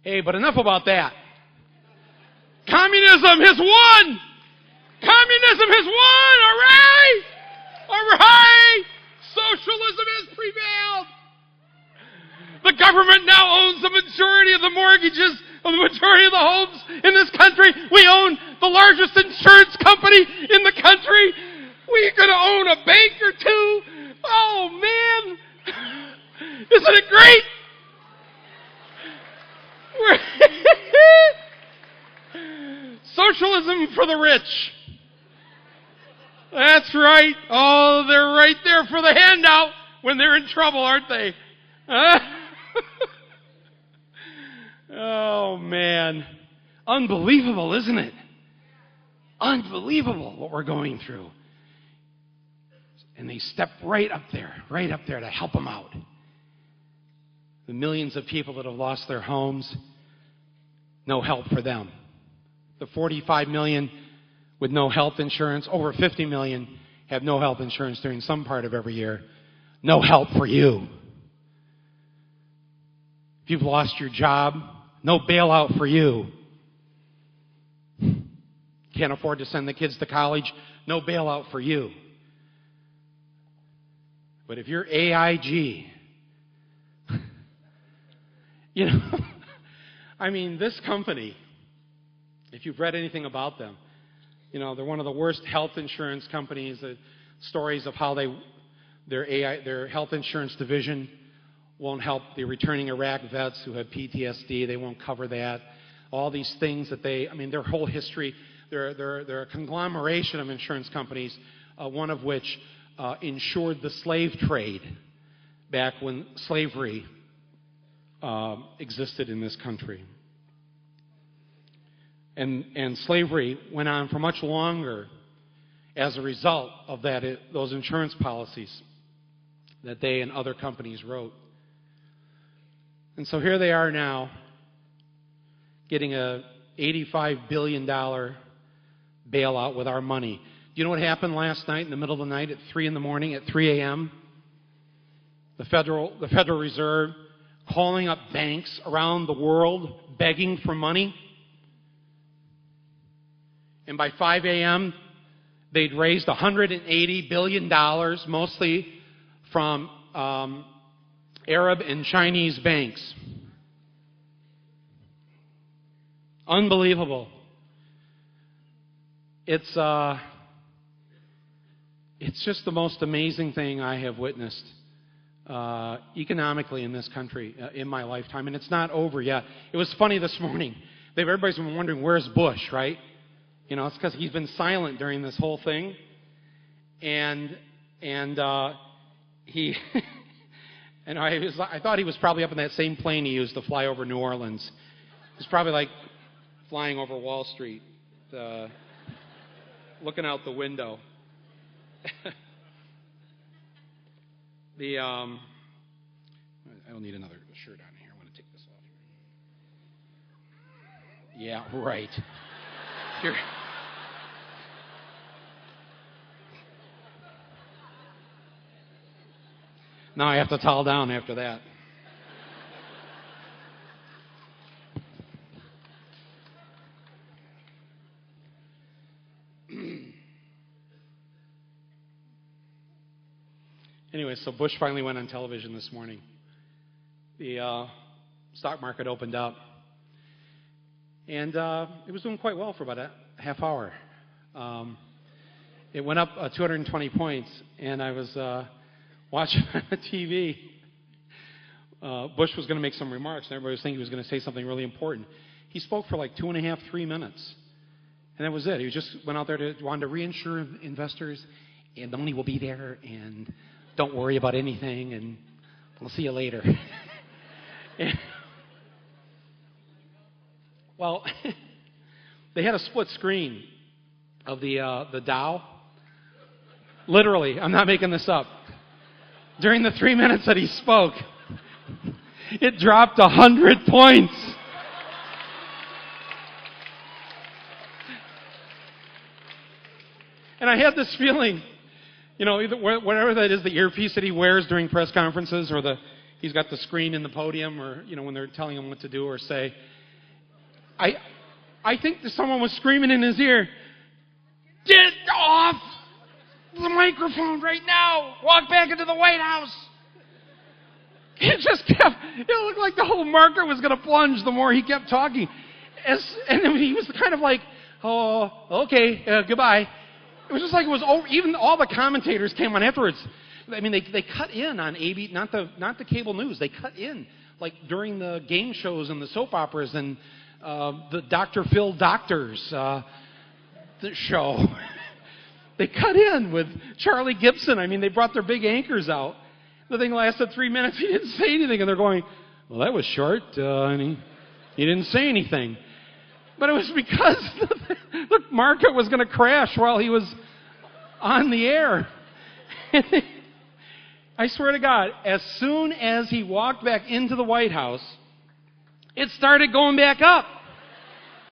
Hey, but enough about that. Communism has won! Communism has won! All right! All right! Socialism has prevailed! The government now owns the majority of the mortgages of the majority of the homes in this country. We own the largest insurance company in the country. We're going to own a bank or two. Oh, man. Isn't it great? Socialism for the rich. That's right. Oh, they're right there for the handout when they're in trouble, aren't they? Oh, man. Unbelievable, isn't it? Unbelievable what we're going through. And they step right up there to help them out. The millions of people that have lost their homes, no help for them. The 45 million with no health insurance, over 50 million have no health insurance during some part of every year. No help for you. If you've lost your job, no bailout for you. Can't afford to send the kids to college, no bailout for you. But if you're AIG, you know, I mean, this company, if you've read anything about them, you know, they're one of the worst health insurance companies. The stories of how their health insurance division won't help the returning Iraq vets who have PTSD. They won't cover that. All these things that their whole history, they're a conglomeration of insurance companies, one of which insured the slave trade back when slavery existed in this country. And slavery went on for much longer as a result of those insurance policies that they and other companies wrote. And so here they are now, getting a $85 billion bailout with our money. Do you know what happened last night in the middle of the night at 3 in the morning, at 3 a.m.? The Federal Reserve calling up banks around the world, begging for money. And by 5 a.m., they'd raised $180 billion, mostly from Arab and Chinese banks. Unbelievable. It's just the most amazing thing I have witnessed economically in this country in my lifetime, and it's not over yet. It was funny this morning. Everybody's been wondering, where's Bush, right? You know, it's because he's been silent during this whole thing, and he. And I thought he was probably up in that same plane he used to fly over New Orleans. He's probably like flying over Wall Street, looking out the window. I don't need another shirt on here. I want to take this off. Yeah, right. Now I have to towel down after that. Anyway, so Bush finally went on television this morning. The stock market opened up, and it was doing quite well for about a half hour. It went up 220 points, and I was watching on the TV. Bush was going to make some remarks, and everybody was thinking he was going to say something really important. He spoke for like 2.5, 3 minutes, and that was it. He just went out there wanted to reinsure investors, and the money will be there, and don't worry about anything, and we'll see you later. Well, they had a split screen of the Dow. Literally, I'm not making this up. During the 3 minutes that he spoke, it dropped 100 points. And I had this feeling, you know, either whatever that is, the earpiece that he wears during press conferences, or the he's got the screen in the podium, or when they're telling him what to do or say. I think that someone was screaming in his ear, "Get off the microphone right now! Walk back into the White House!" It looked like the whole market was going to plunge the more he kept talking. And he was kind of like, "Oh, okay, goodbye." It was just like it was over. Even all the commentators came on afterwards. I mean, they cut in on AB, not the cable news. They cut in, like during the game shows and the soap operas and the Dr. Phil Doctors the show. They cut in with Charlie Gibson. I mean, they brought their big anchors out. The thing lasted 3 minutes. He didn't say anything. And they're going, "Well, that was short." And he didn't say anything. But it was because the market was going to crash while he was on the air. I swear to God, as soon as he walked back into the White House, it started going back up.